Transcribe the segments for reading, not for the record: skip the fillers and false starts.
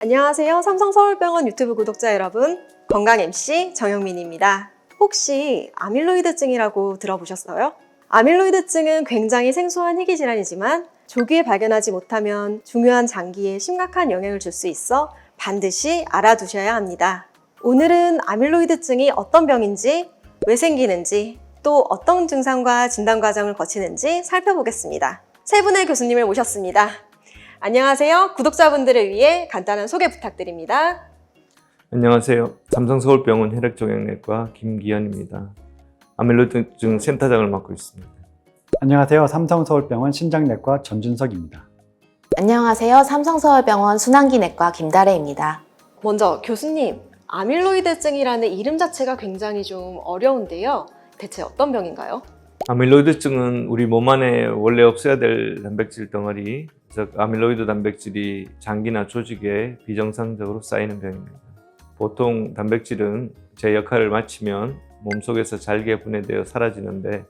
안녕하세요. 삼성서울병원 유튜브 구독자 여러분, 건강 MC 정영민입니다. 혹시 아밀로이드증이라고 들어보셨어요? 아밀로이드증은 굉장히 생소한 희귀질환이지만 조기에 발견하지 못하면 중요한 장기에 심각한 영향을 줄 수 있어 반드시 알아두셔야 합니다. 오늘은 아밀로이드증이 어떤 병인지, 왜 생기는지, 또 어떤 증상과 진단 과정을 거치는지 살펴보겠습니다. 세 분의 교수님을 모셨습니다. 안녕하세요. 구독자분들을 위해 간단한 소개 부탁드립니다. 안녕하세요. 삼성서울병원 혈액종양내과 김기현입니다. 아밀로이드증 센터장을 맡고 있습니다. 안녕하세요. 삼성서울병원 신장내과 전준석입니다. 안녕하세요. 삼성서울병원 순환기내과 김다래입니다. 먼저 교수님, 아밀로이드증이라는 이름 자체가 굉장히 좀 어려운데요. 대체 어떤 병인가요? 아밀로이드증은 우리 몸 안에 원래 없어야 될 단백질 덩어리, 즉 아밀로이드 단백질이 장기나 조직에 비정상적으로 쌓이는 병입니다. 보통 단백질은 제 역할을 마치면 몸속에서 잘게 분해되어 사라지는데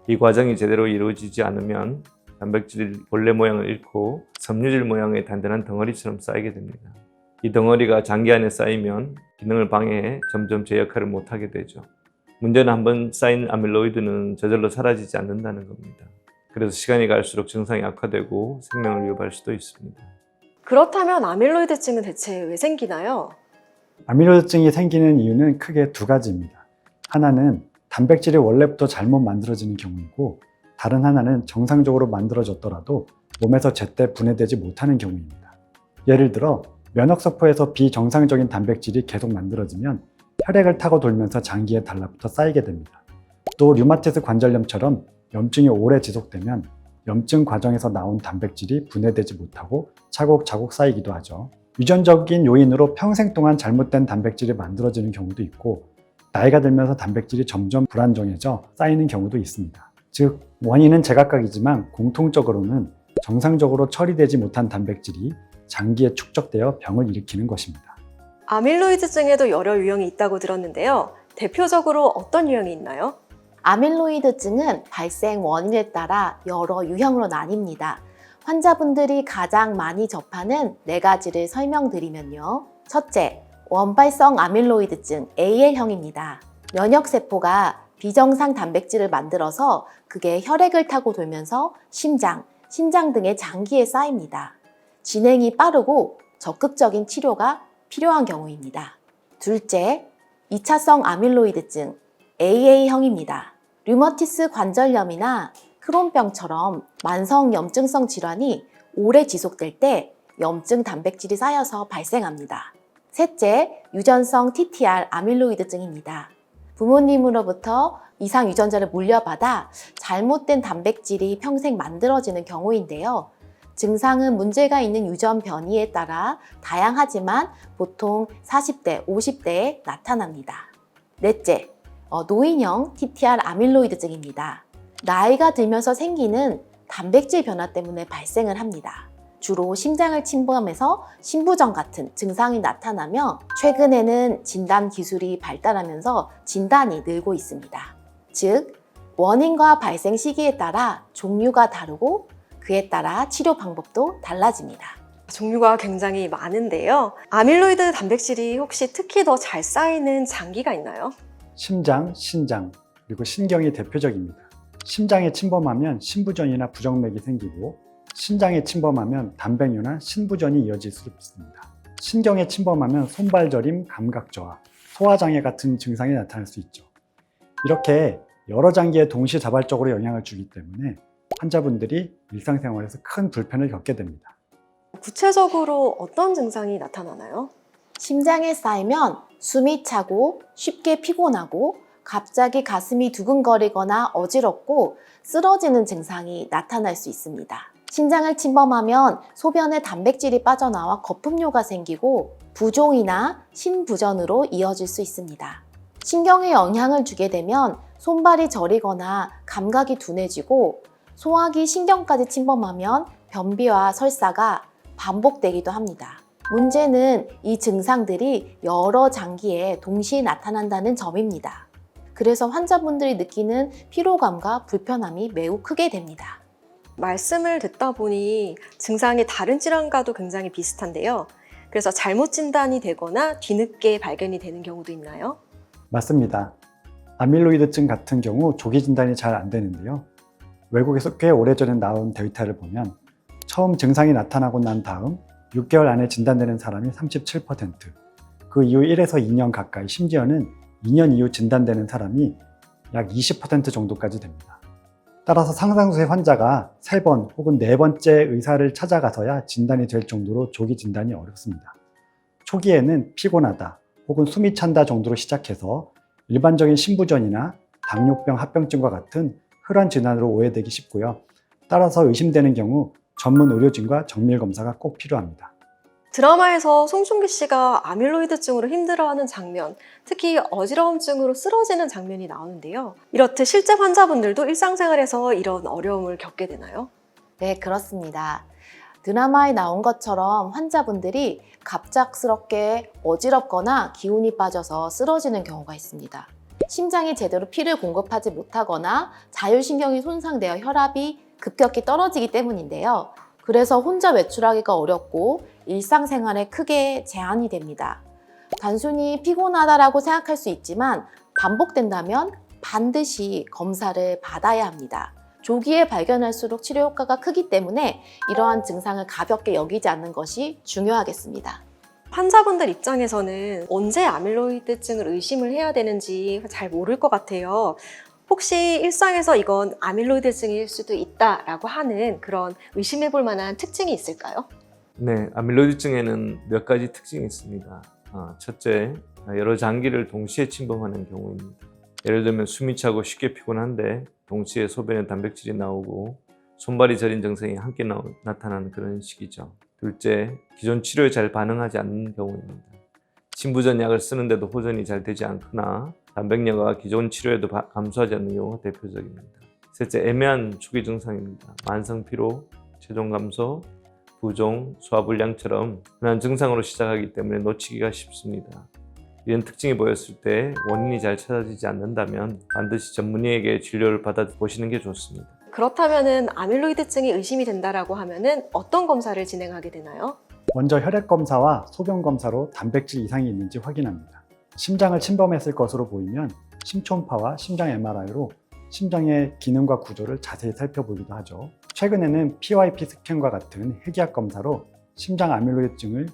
이 과정이 제대로 이루어지지 않으면 단백질이 본래 모양을 잃고 섬유질 모양의 단단한 덩어리처럼 쌓이게 됩니다. 이 덩어리가 장기 안에 쌓이면 기능을 방해해 점점 제 역할을 못하게 되죠. 문제는 한번 쌓인 아밀로이드는 저절로 사라지지 않는다는 겁니다. 그래서 시간이 갈수록 증상이 악화되고 생명을 위협할 수도 있습니다. 그렇다면 아밀로이드증은 대체 왜 생기나요? 아밀로이드증이 생기는 이유는 크게 두 가지입니다. 하나는 단백질이 원래부터 잘못 만들어지는 경우이고, 다른 하나는 정상적으로 만들어졌더라도 몸에서 제때 분해되지 못하는 경우입니다. 예를 들어 면역세포에서 비정상적인 단백질이 계속 만들어지면 혈액을 타고 돌면서 장기에 달라붙어 쌓이게 됩니다. 또 류마티스 관절염처럼 염증이 오래 지속되면 염증 과정에서 나온 단백질이 분해되지 못하고 차곡차곡 쌓이기도 하죠. 유전적인 요인으로 평생 동안 잘못된 단백질이 만들어지는 경우도 있고, 나이가 들면서 단백질이 점점 불안정해져 쌓이는 경우도 있습니다. 즉, 원인은 제각각이지만 공통적으로는 정상적으로 처리되지 못한 단백질이 장기에 축적되어 병을 일으키는 것입니다. 아밀로이드증에도 여러 유형이 있다고 들었는데요. 대표적으로 어떤 유형이 있나요? 아밀로이드증은 발생 원인에 따라 여러 유형으로 나뉩니다. 환자분들이 가장 많이 접하는 네 가지를 설명드리면요. 첫째, 원발성 아밀로이드증 AL형입니다. 면역세포가 비정상 단백질을 만들어서 그게 혈액을 타고 돌면서 심장 등의 장기에 쌓입니다. 진행이 빠르고 적극적인 치료가 필요한 경우입니다. 둘째, 2차성 아밀로이드증 AA형입니다. 류머티스 관절염이나 크론병처럼 만성 염증성 질환이 오래 지속될 때 염증 단백질이 쌓여서 발생합니다. 셋째, 유전성 TTR 아밀로이드증입니다. 부모님으로부터 이상 유전자를 물려받아 잘못된 단백질이 평생 만들어지는 경우인데요. 증상은 문제가 있는 유전 변이에 따라 다양하지만 보통 40대, 50대에 나타납니다. 넷째, 노인형 TTR 아밀로이드증입니다. 나이가 들면서 생기는 단백질 변화 때문에 발생을 합니다. 주로 심장을 침범해서 심부전 같은 증상이 나타나며 최근에는 진단 기술이 발달하면서 진단이 늘고 있습니다. 즉, 원인과 발생 시기에 따라 종류가 다르고 그에 따라 치료 방법도 달라집니다. 종류가 굉장히 많은데요. 아밀로이드 단백질이 혹시 특히 더 잘 쌓이는 장기가 있나요? 심장, 신장, 그리고 신경이 대표적입니다. 심장에 침범하면 신부전이나 부정맥이 생기고, 신장에 침범하면 단백뇨나 신부전이 이어질 수 있습니다. 신경에 침범하면 손발저림, 감각저하, 소화장애 같은 증상이 나타날 수 있죠. 이렇게 여러 장기에 동시다발적으로 영향을 주기 때문에 환자분들이 일상생활에서 큰 불편을 겪게 됩니다. 구체적으로 어떤 증상이 나타나나요? 심장에 쌓이면 숨이 차고 쉽게 피곤하고 갑자기 가슴이 두근거리거나 어지럽고 쓰러지는 증상이 나타날 수 있습니다. 심장을 침범하면 소변에 단백질이 빠져나와 거품뇨가 생기고 부종이나 신부전으로 이어질 수 있습니다. 신경에 영향을 주게 되면 손발이 저리거나 감각이 둔해지고 소화기 신경까지 침범하면 변비와 설사가 반복되기도 합니다. 문제는 이 증상들이 여러 장기에 동시에 나타난다는 점입니다. 그래서 환자분들이 느끼는 피로감과 불편함이 매우 크게 됩니다. 말씀을 듣다 보니 증상이 다른 질환과도 굉장히 비슷한데요. 그래서 잘못 진단이 되거나 뒤늦게 발견이 되는 경우도 있나요? 맞습니다. 아밀로이드증 같은 경우 조기 진단이 잘 안 되는데요. 외국에서 꽤 오래전에 나온 데이터를 보면 처음 증상이 나타나고 난 다음 6개월 안에 진단되는 사람이 37%, 그 이후 1에서 2년 가까이, 심지어는 2년 이후 진단되는 사람이 약 20% 정도까지 됩니다. 따라서 상당수의 환자가 3번 혹은 4번째 의사를 찾아가서야 진단이 될 정도로 조기 진단이 어렵습니다. 초기에는 피곤하다 혹은 숨이 찬다 정도로 시작해서 일반적인 신부전이나 당뇨병, 합병증과 같은 혈관 질환으로 오해되기 쉽고요. 따라서 의심되는 경우 전문 의료진과 정밀 검사가 꼭 필요합니다. 드라마에서 송중기 씨가 아밀로이드증으로 힘들어하는 장면, 특히 어지러움증으로 쓰러지는 장면이 나오는데요. 이렇듯 실제 환자분들도 일상생활에서 이런 어려움을 겪게 되나요? 네, 그렇습니다. 드라마에 나온 것처럼 환자분들이 갑작스럽게 어지럽거나 기운이 빠져서 쓰러지는 경우가 있습니다. 심장이 제대로 피를 공급하지 못하거나 자율신경이 손상되어 혈압이 급격히 떨어지기 때문인데요. 그래서 혼자 외출하기가 어렵고 일상생활에 크게 제한이 됩니다. 단순히 피곤하다라고 생각할 수 있지만 반복된다면 반드시 검사를 받아야 합니다. 조기에 발견할수록 치료 효과가 크기 때문에 이러한 증상을 가볍게 여기지 않는 것이 중요하겠습니다. 환자분들 입장에서는 언제 아밀로이드증을 의심을 해야 되는지 잘 모를 것 같아요. 혹시 일상에서 이건 아밀로이드증일 수도 있다라고 하는 그런 의심해 볼 만한 특징이 있을까요? 네, 아밀로이드증에는 몇 가지 특징이 있습니다. 첫째, 여러 장기를 동시에 침범하는 경우입니다. 예를 들면 숨이 차고 쉽게 피곤한데 동시에 소변에 단백질이 나오고 손발이 저린 증상이 함께 나타나는 그런 시기죠. 둘째, 기존 치료에 잘 반응하지 않는 경우입니다. 신부전 약을 쓰는데도 호전이 잘 되지 않거나 단백뇨가 기존 치료에도 감소하지 않는 경우가 대표적입니다. 셋째, 애매한 초기 증상입니다. 만성 피로, 체중 감소, 부종, 소화불량처럼 흔한 증상으로 시작하기 때문에 놓치기가 쉽습니다. 이런 특징이 보였을 때 원인이 잘 찾아지지 않는다면 반드시 전문의에게 진료를 받아보시는 게 좋습니다. 그렇다면 아밀로이드증이 의심이 된다라고 하면은 어떤 검사를 진행하게 되나요? 먼저 혈액 검사와 소변 검사로 단백질 이상이 있는지 확인합니다. 심장을 침범했을 것으로 보이면 심초음파와 심장 MRI로 심장의 기능과 구조를 자세히 살펴보기도 하죠. 최근에는 PYP 스캔과 같은 핵의학 검사로 심장 아밀로이드증을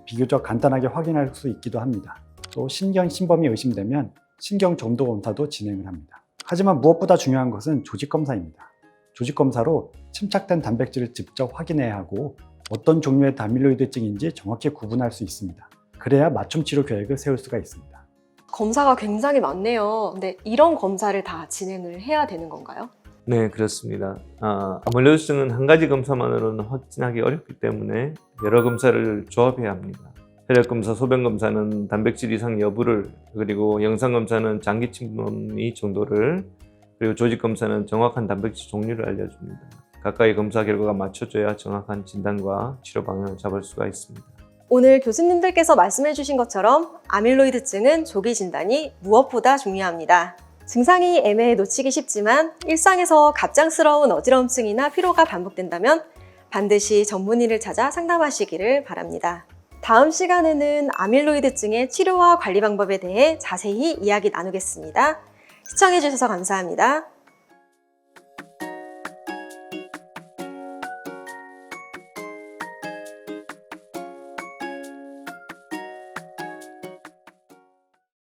비교적 간단하게 확인할 수 있기도 합니다. 또 신경 침범이 의심되면 신경 점도 검사도 진행을 합니다. 하지만 무엇보다 중요한 것은 조직 검사입니다. 조직 검사로 침착된 단백질을 직접 확인해야 하고 어떤 종류의 아밀로이드증인지 정확히 구분할 수 있습니다. 그래야 맞춤 치료 계획을 세울 수가 있습니다. 검사가 굉장히 많네요. 근데 이런 검사를 다 진행을 해야 되는 건가요? 네, 그렇습니다. 아밀로이드증은 한 가지 검사만으로는 확진하기 어렵기 때문에 여러 검사를 조합해야 합니다. 혈액검사, 소변검사는 단백질 이상 여부를, 그리고 영상검사는 장기 침범의 정도를, 그리고 조직검사는 정확한 단백질 종류를 알려줍니다. 각각의 검사 결과가 맞춰져야 정확한 진단과 치료 방향을 잡을 수가 있습니다. 오늘 교수님들께서 말씀해 주신 것처럼 아밀로이드증은 조기 진단이 무엇보다 중요합니다. 증상이 애매해 놓치기 쉽지만 일상에서 갑작스러운 어지러움증이나 피로가 반복된다면 반드시 전문의를 찾아 상담하시기를 바랍니다. 다음 시간에는 아밀로이드증의 치료와 관리 방법에 대해 자세히 이야기 나누겠습니다. 시청해 주셔서 감사합니다.